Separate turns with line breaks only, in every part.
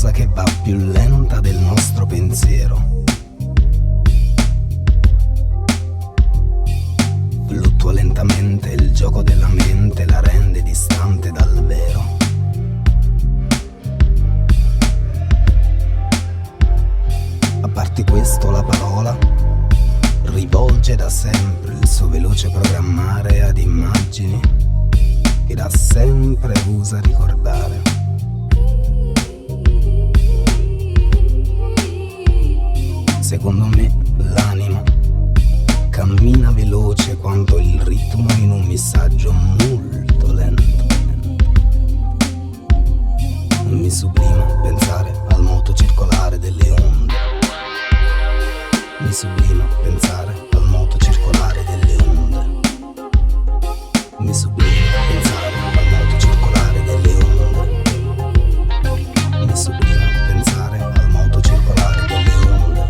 cosa che va più lenta del nostro pensiero. Fluttua lentamente, il gioco della mente la rende distante dal vero. A parte questo, la parola rivolge da sempre il suo veloce programmare ad immagini che da sempre usa ricordare. Secondo me l'anima cammina veloce quanto il ritmo in un messaggio molto lento. Mi sublima pensare al moto circolare delle onde. Mi sublima pensare al moto circolare delle onde. Mi sublima pensare al moto circolare delle onde. Mi sublima pensare al moto circolare delle onde.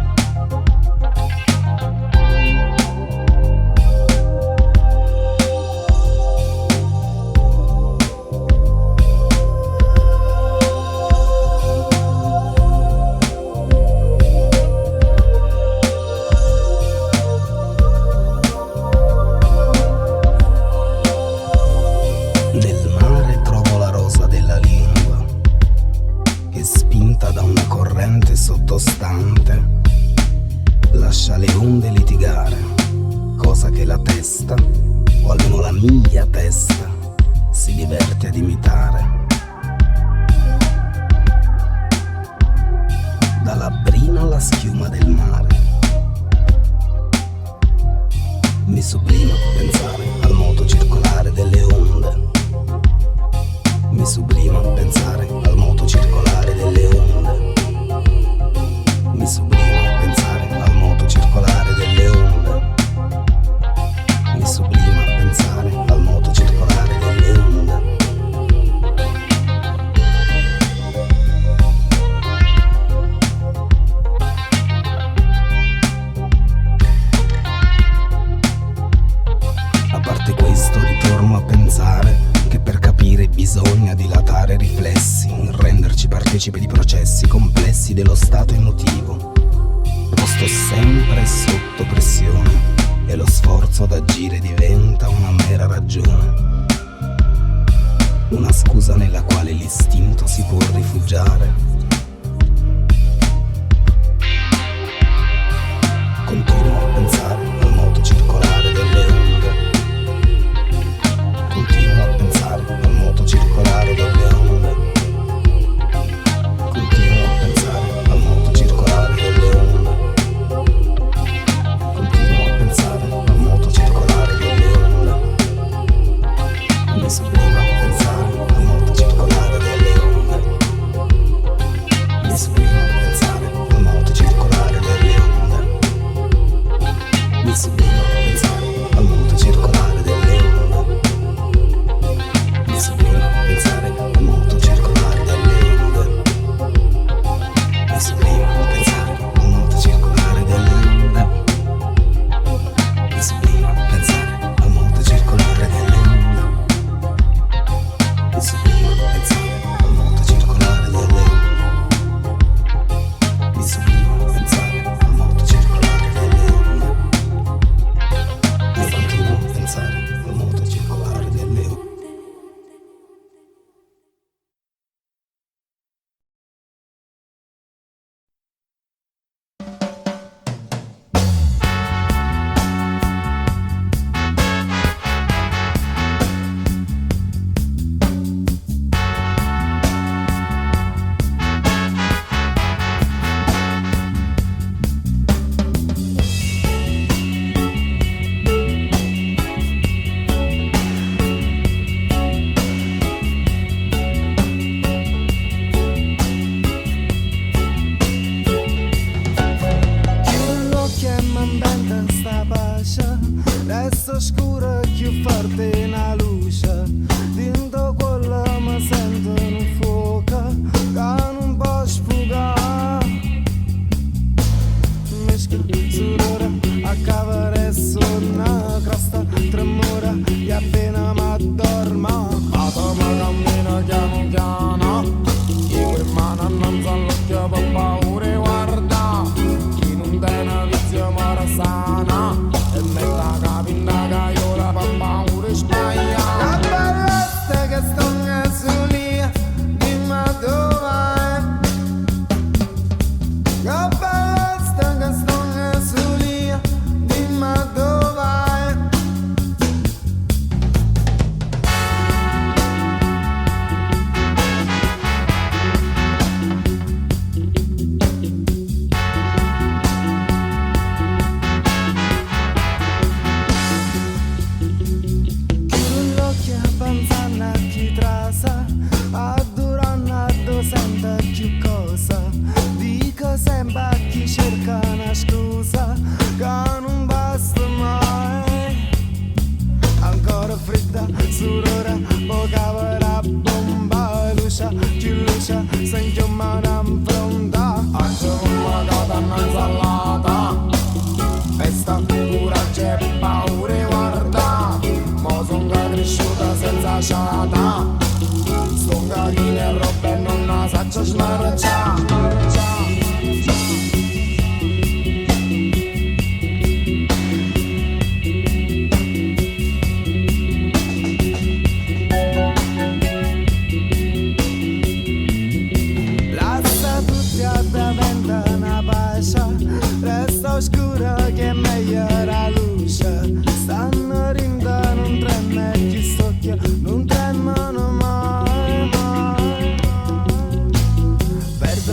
Da una corrente sottostante lascia le onde litigare, cosa che la testa, o almeno la mia testa, si diverte ad imitare. Dalla brina alla schiuma del mare. Mi sublima pensare al moto circolare delle onde. Mi sublima pensare al moto circolare delle onde. Mi sublima pensare al moto circolare delle onde. Mi sublima pensare al moto circolare delle onde. A parte questo, ritorno a pensare che per capire bisogna dilatare riflessi, renderci partecipi di processi complessi dello stato emotivo, posto sempre sotto pressione, e lo sforzo ad agire diventa una mera ragione, una scusa nella quale l'istinto si può rifugiare. Continuo a pensare al moto circolare delle onde. Continuo a pensare al moto circolare delle onde. Continuo a pensare al moto circolare delle onde. Continuo a pensare al moto circolare delle onde. Mi sublima pensare al moto circolare delle onde.
pesce si inchiumano in fronte. Oggi non mi date un'insalata e sta coraggio e paura guarda. Mo son cresciuta senza ciata, sto gallina e roba e non la saccio smarciare. Resta oscura che è meglio la luce. Stanno rindando un treno e chi sto che non tremano mai, mai. Perdo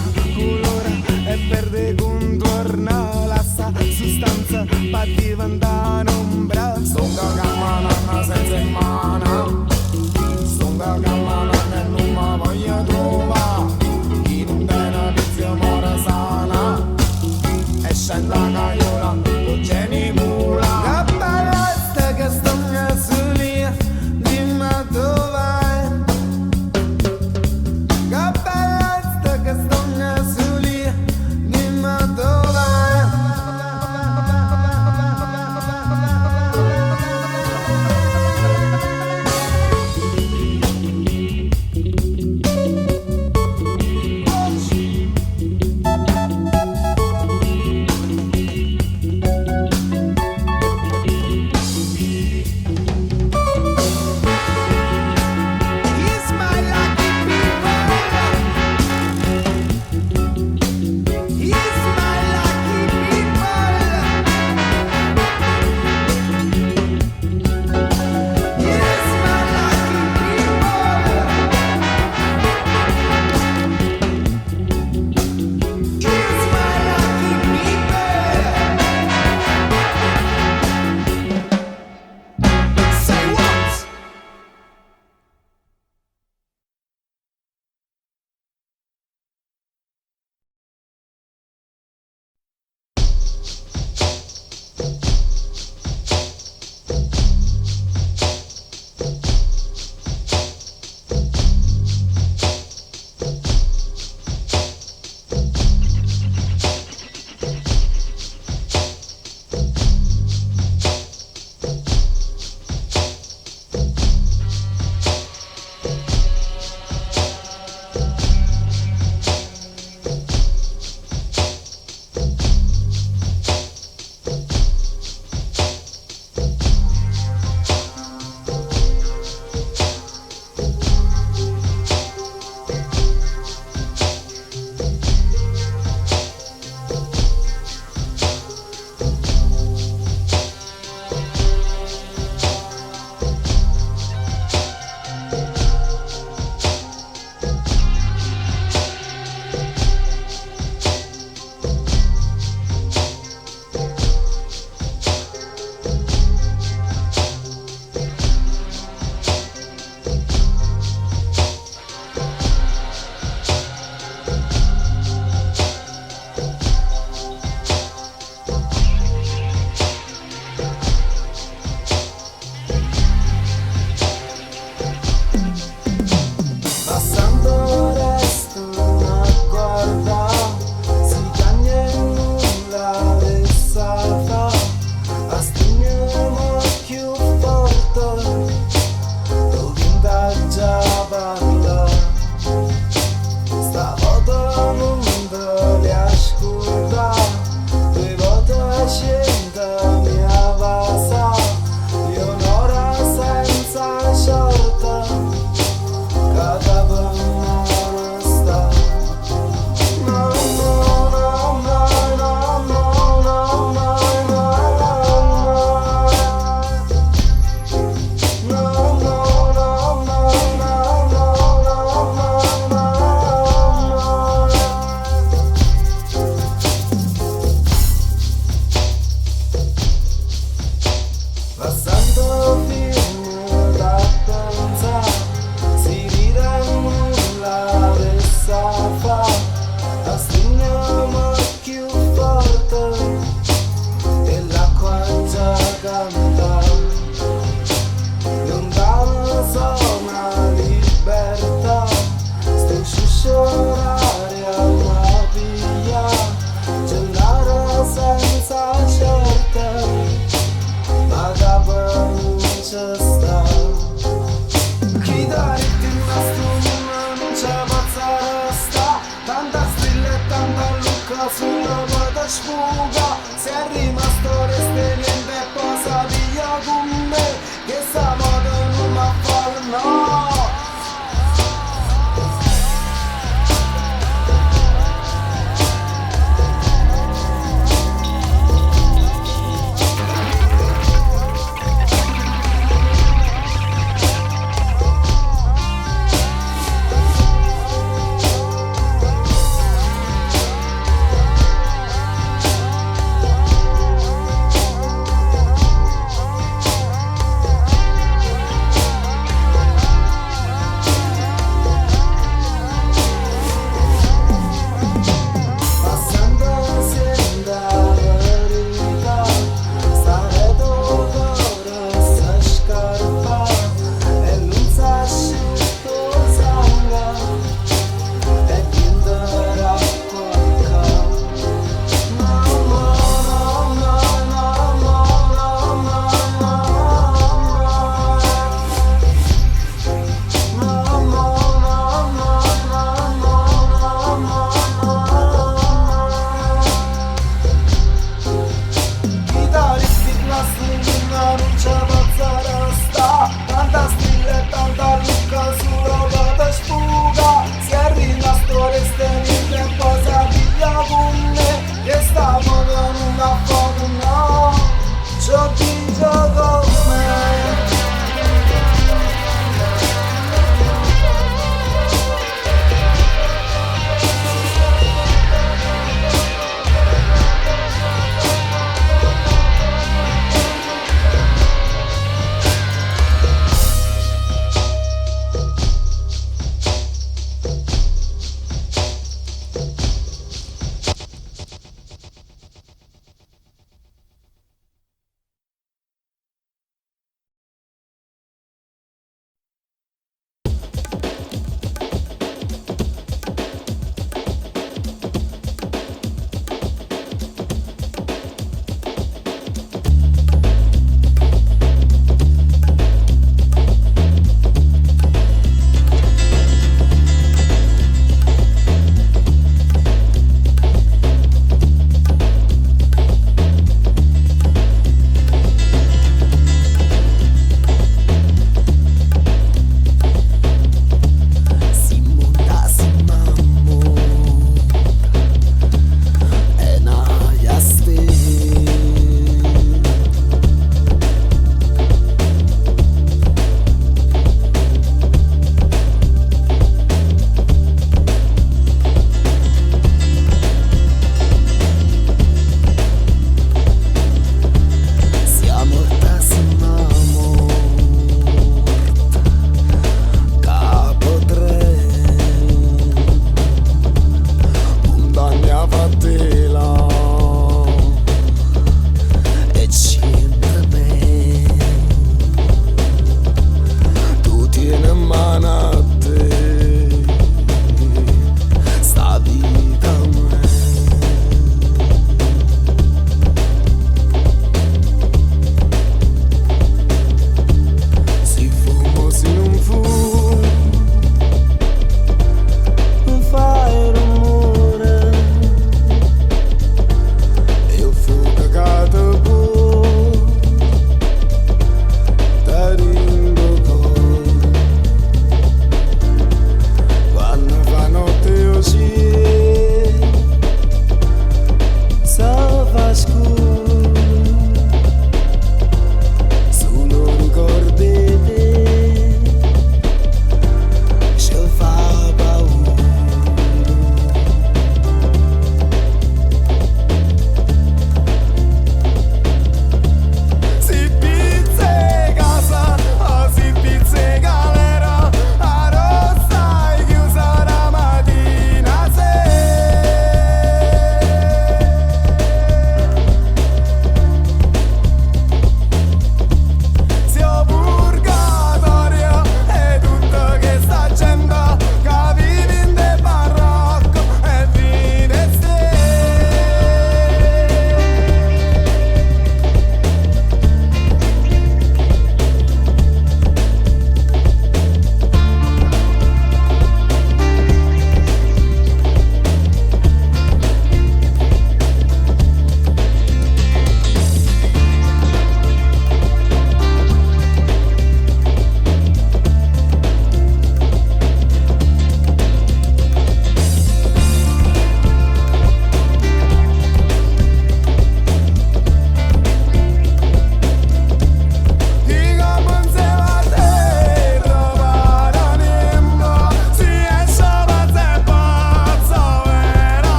sfuga. Se è rimasto reste niente e posa via con me, che sta moda non mi fa no.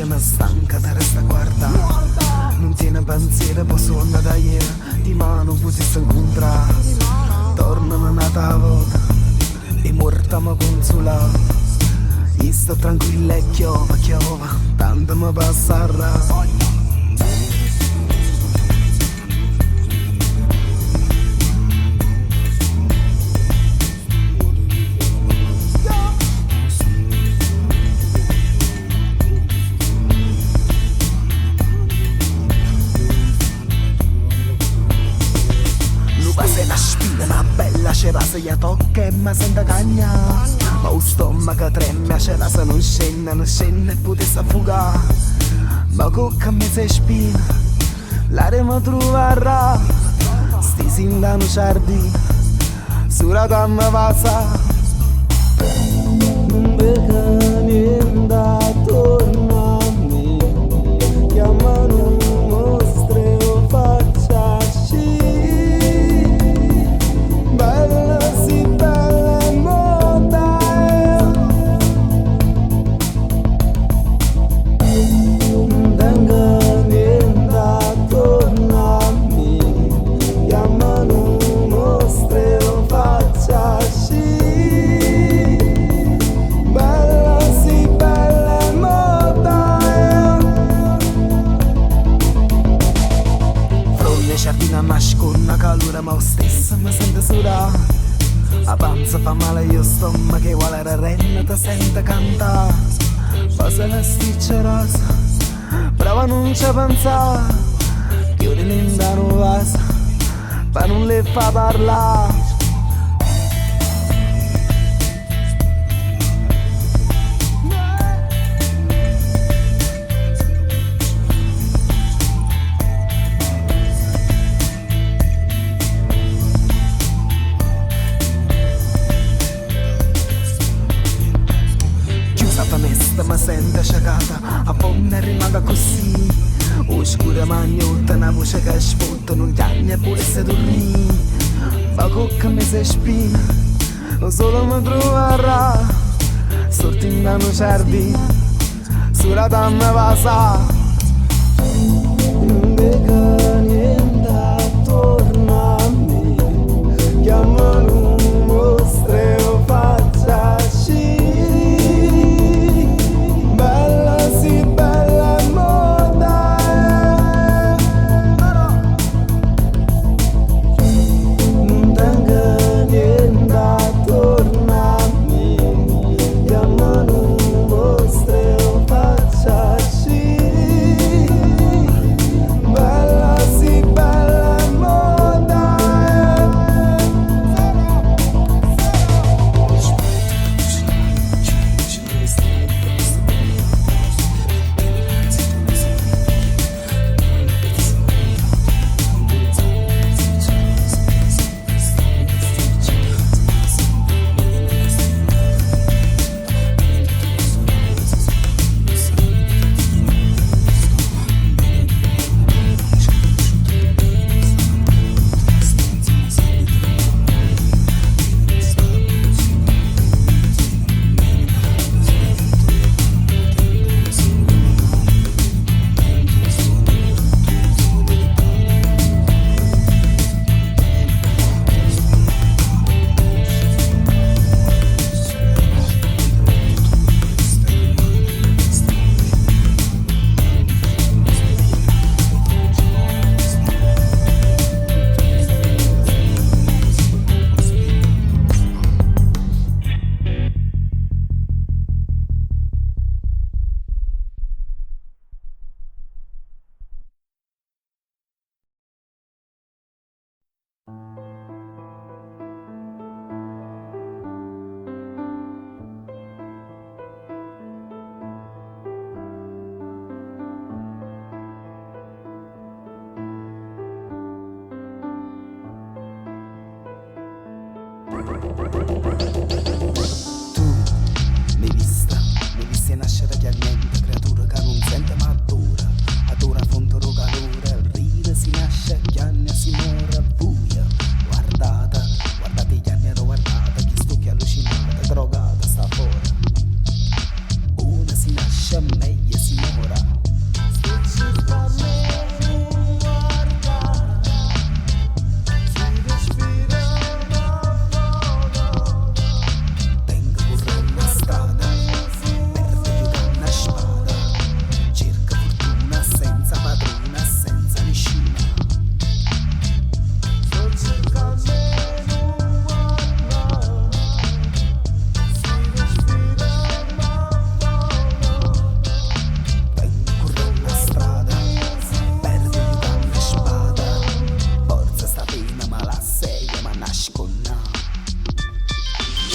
scena stanca te resta a guardare. Non tiene pensiero, poi suona da ieri, di mano così si incontra. Tornano nata volta, e morta mi consola. Io sto tranquilla e chiova, tanto mi passerà. Se la spina, una bella cerasa gli tocca e mi sente cagna. Ma lo stomaco trema, cerasa non scende e potesse affogare. Ma cocca mi si spina, l'aria mi troverà. Sti sindano giardino, sulla damma passa. Non vedo niente attorno a me, chiamano mostre o faccia sci. Bella si bella e moda. Non tengo niente attorno a me, chiamano mostre o faccia sci. Bella si bella e moda. Fronte giardina masconna calura ma lo stesso mi sente sudare. La panza fa male io stomaco che vuole la renna ti sente cantare. Passa la sticcia rosa, prova non ci pensare. Chiudi l'indano vaso, ma non le fa parlare. Ma sente sciacata, a fonte rimanga così. Oscura magnotta, una voce che sfotta, non chiami e pure se dormì. Ma cocca mi si spina, solo mi troverà. Sortindano giardino, sulla damma passa. Non vedo niente attorno a me, chiamano mostre o faccia sci. Sì.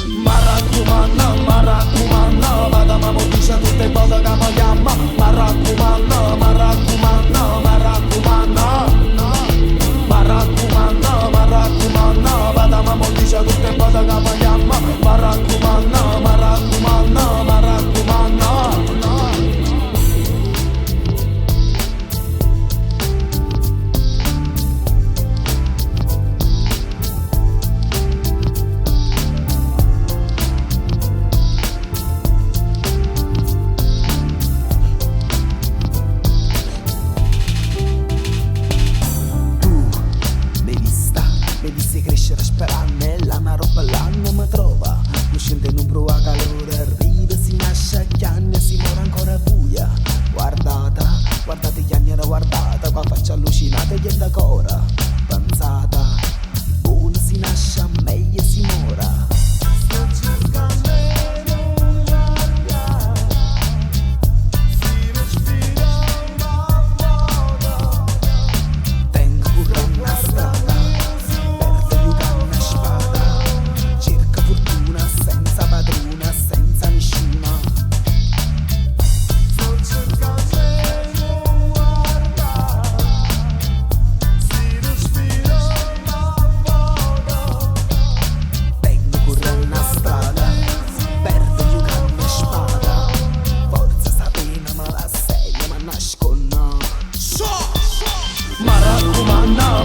Maraccumano, maraccumano, vada ma dice tutte cose che mi chiama. Maraccumano, maraccumano, maraccumano, maraccumano, maraccumano, vada ma dice tutte cose che mi chiama. Maraccumano, maraccumano, maraccumano.
Crescere sperando la una roba l'anno mi trova non scende in un bru a calore arriva si nasce agli anni e si muore ancora buia guardata guardate gli anni era guardata qua faccia allucinata e gli da cora pensata uno si nasce a meglio si muora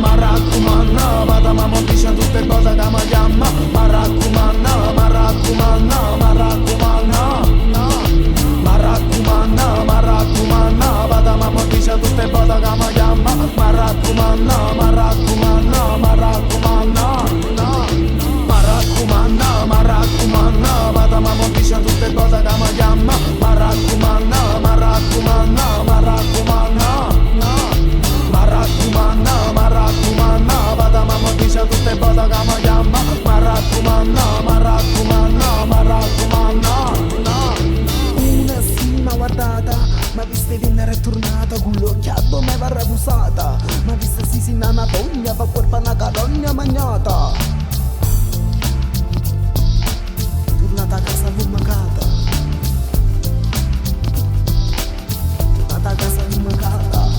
Maraccumano, vada ma dice tutte cose che mi chiama. Maraccumano, maraccumano, maraccumano, maraccumano, maraccumano, vada ma dice tutte cose che mi chiama. Maraccumano, maraccumano, maraccumano, maraccumano, maraccumano, vada ma dice tutte cose che mi chiama. Maraccumano, maraccumano, maraccumano, maraccumano, maraccumano, vada mamma dice tutte cose che mi chiama. Maraccumano, maraccumano, maraccumano. Una sima guardata, ma viste viene ritornata con l'occhiato me va ravusata. Ma viste si nana togna, fa corpa una carogna magnata. Tornata a casa fumacata. Tornata a casa fumacata.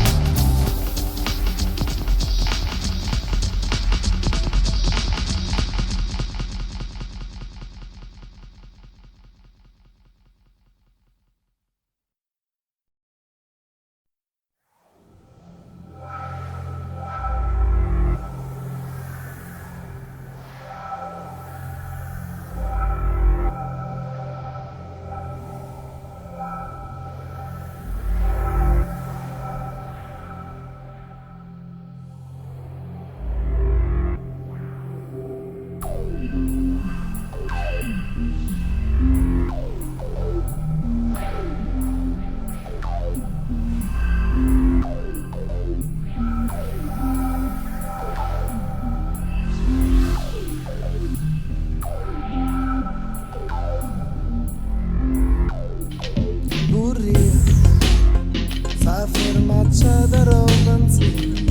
C'era pensiero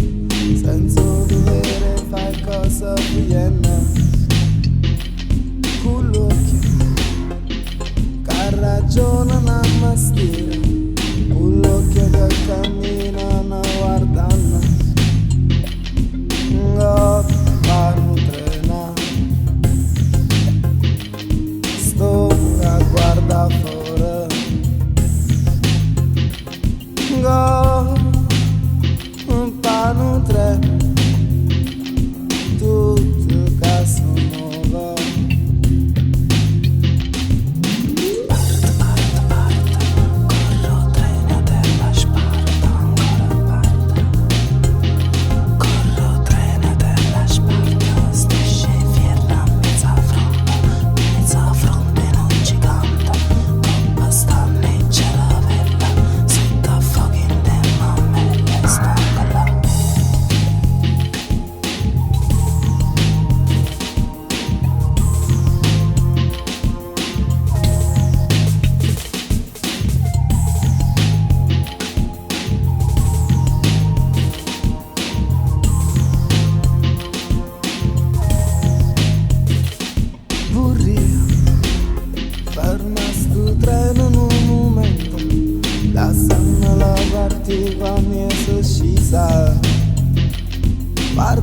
senza dovere fare cosa viene con l'occhio che ragiona una mestiera con l'occhio che cammina una guardana fanno trena sto a guarda fuori nutre tutto caso nuovo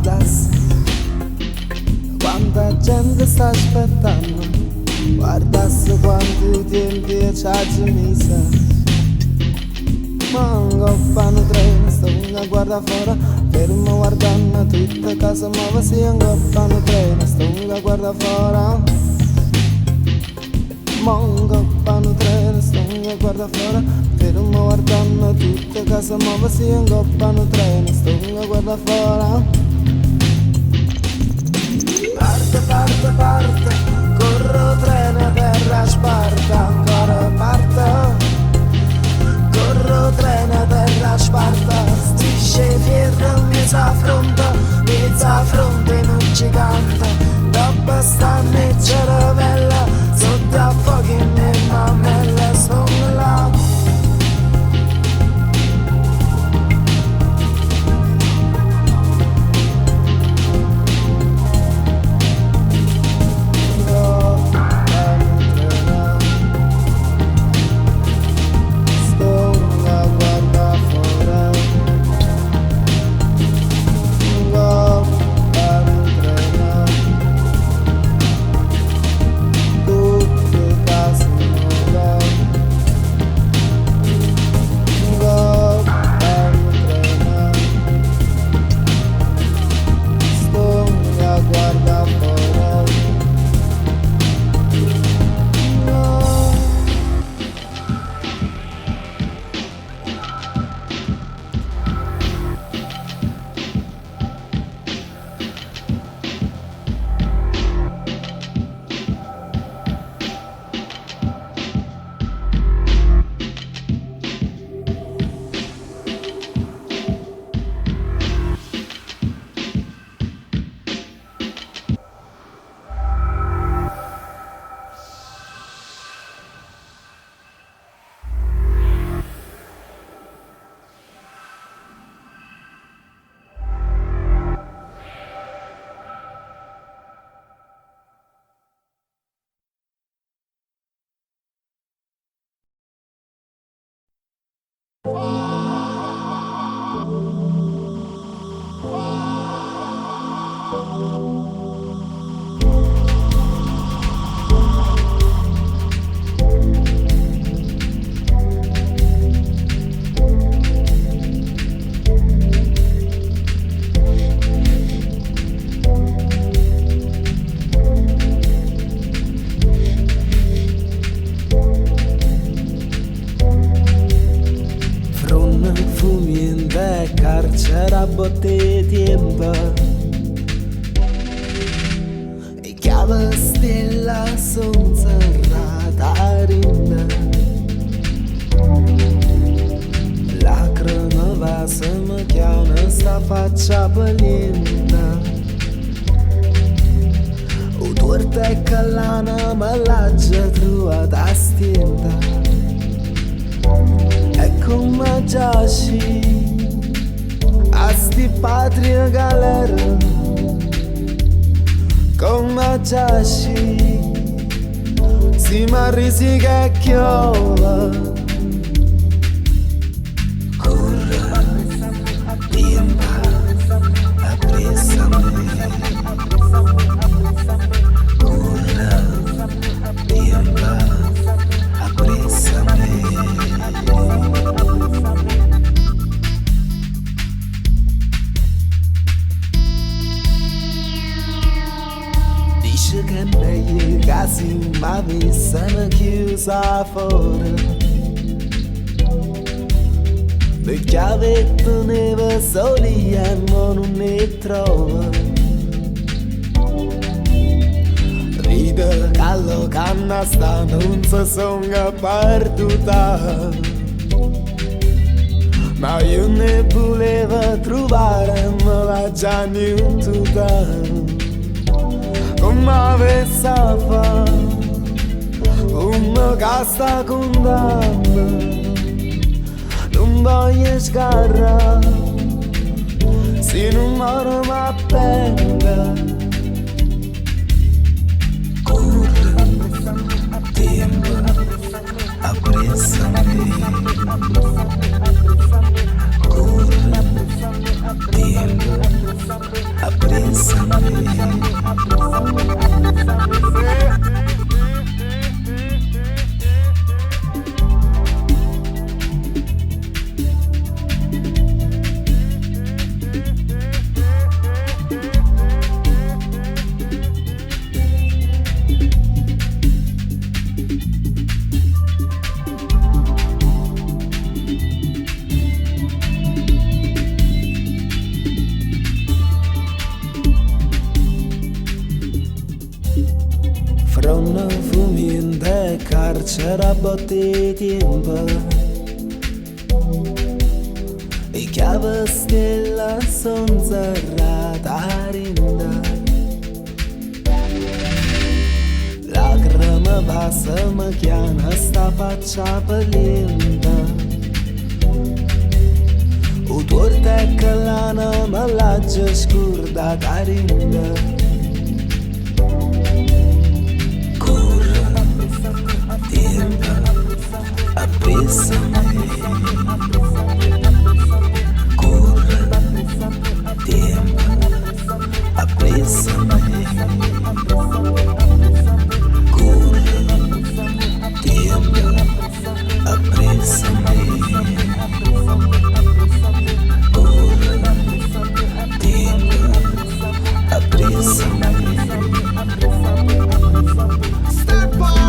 guardasse quanta gente sta aspettando, guardasse quanti tempi ci ha messo. Mango fanno treno, sto a guarda fuori, fermo guardando tutta casa nuova, si fanno treno, sto a guarda fuori. Mango fanno treno, sto a guarda fuori, fermo guardando tutta casa nuova, si fanno treno, sto a guarda fuori. Parte, parte, parte, corro treno per la Sparta, ancora parte. Corro treno per la Sparta, strisce fierro mezza fronte non ci canta. Dopo stanno e ceravella, sotto a fuochi e mammella, sono là. Carcera botte tiempo e chiave stella son serrata rinda. Lacrime va se mi chiama sta faccia palienta. O torta e callana me l'ha già trovata stienta. E come giaci asti patria galera, come giaci si marrisi che chiola. Corre, tempo, appressami. Corre, tempo, appressami. Dice che è meglio casi ma mi sono chiusa fuori. Le chiavette neve soli e non ne trova. Ride callo canna sta non si sono perduta. Ma io ne volevo trovare me la già niuntuta. Come avesse fatto una casta condanna, non voglio sgarrare se non muore ma penga. Corre, tempo, appressami. Corre, tempo, appressami.
c'era botte tempo e chiave stella son serrata rinda lacrima passa ma chiama sta faccia pelenta o torta che l'ana ma l'aggia scordata rinda tempo apressami corre tempo apressami corre tempo apressami corre tempo apressami step on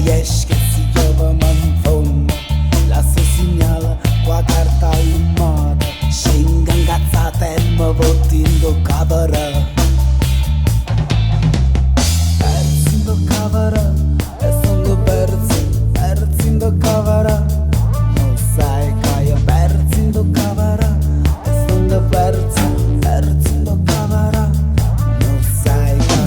Daesh che si chiama manfonna, la sua segnala qua carta umana, scenga incazzata e mi potendo capare. Persi in do capare, e sono persi in do capare. Non sai che io persi in do capare, e sono persi in do capare. Non sai che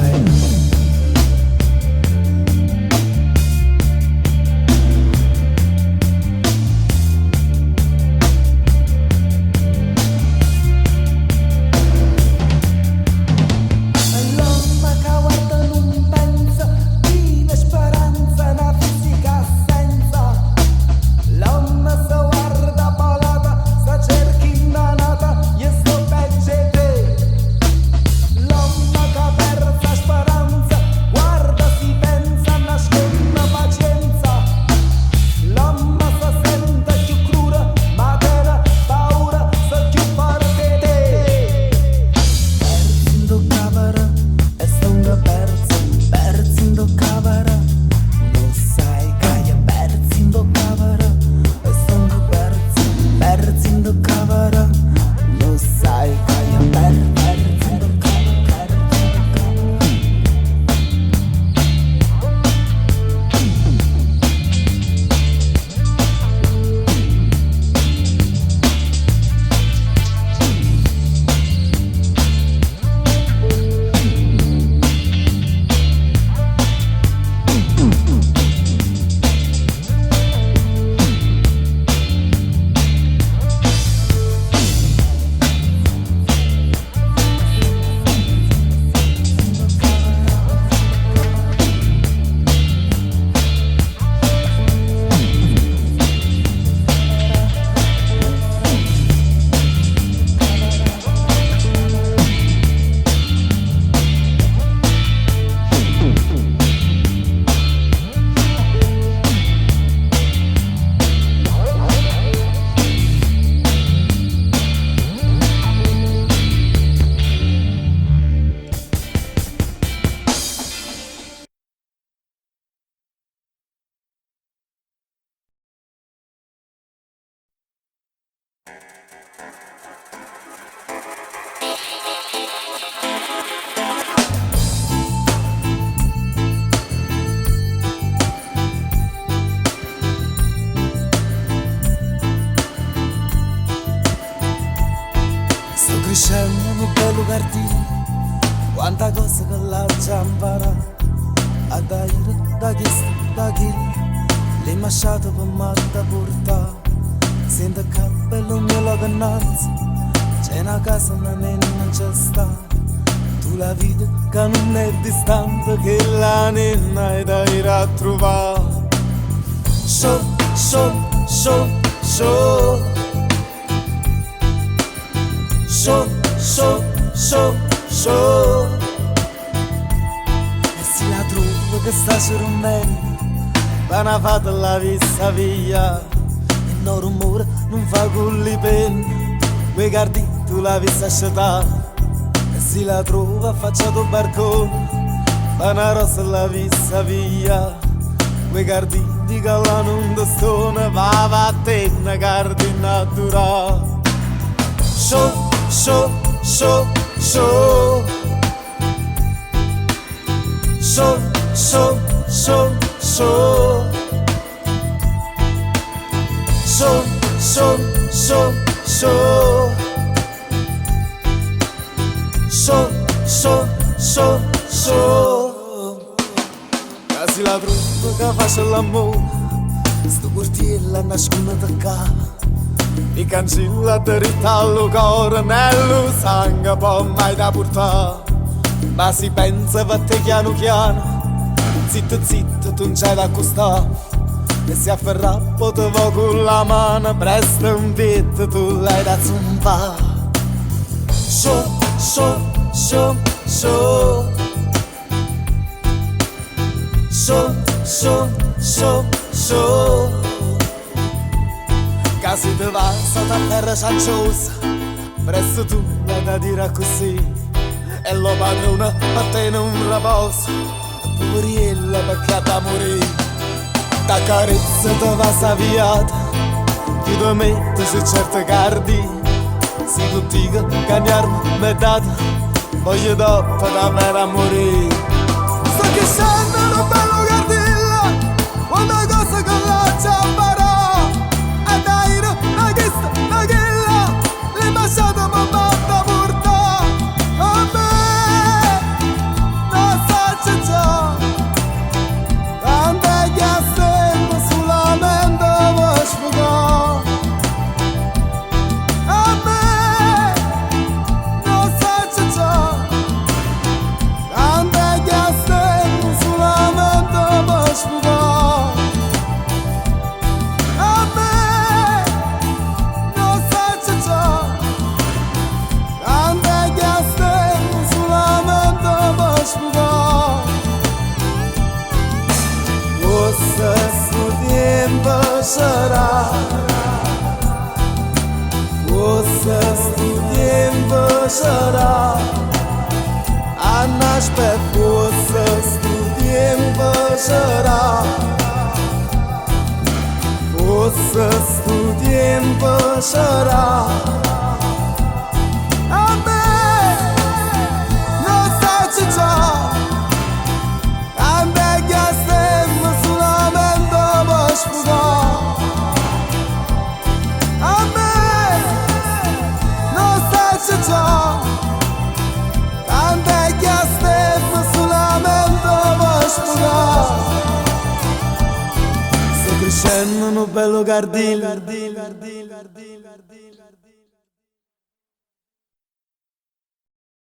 crescendo bello giardino, quanta cosa che l'ha già imparato a dare da chi le masciate per matta portare. Sento il cappello mio la pennanza, c'è una casa ma non c'è sta. Tu la vita che non è distante, che la nenna è da ir a trovare. So, so, so, so. So, so, so, so. E si la trovo che sta sormendo, va una fata la vista via. E no rumore non fa culli penni, quei cardi tu la vista sciatare. E si la trova affacciato al barcone, va una rossa la vista via. Quei cardi di che non stone, va a te una cardi naturale. So, so, so, so. So, so, so, so. So, so, so, so. So, so, so, so. Quasi la truppa che faccia l'amore, sto portiella nasconde da casa. Mi cancella dritta al cuore, nello sangue poi mai da portare. Ma si pensa per te piano piano, zitto zitto tu non c'hai da accostare. E si afferra potevo con la mano, presto un dito tu l'hai da zompare. So, so, so, so. So, so, so, so. Casi te va, sotto a terra cianciosa, presto tu l'hai da dire così. E lo padrone a te non riposa, poveriella perché da morire. Ta carezza te va saviata, più da me te sei certa cardi. Se tu dico che andiamo metata, voglio dopo davvero a morire. Sto crescendo in un bello giardino, quando cosa che la ci imparò. E dai, una chista, una chilla, le basciate mi batta porta. A me non so già, tante chiasse sulla mente mi sfugò. A me non so già, tante chiasse sulla mente mi sfugò. A me non so già, tante chiasse sulla mente mi sfugò. Forse sto tempo sarà, forse sto tempo sarà, aspetta, forse sto tempo sarà, forse sto tempo sarà. A me non so già, tante chiasse sulla mente mi sfugò. A me non so già, tante chiasse sulla mente mi sfugò. Sto crescendo in un bello giardino.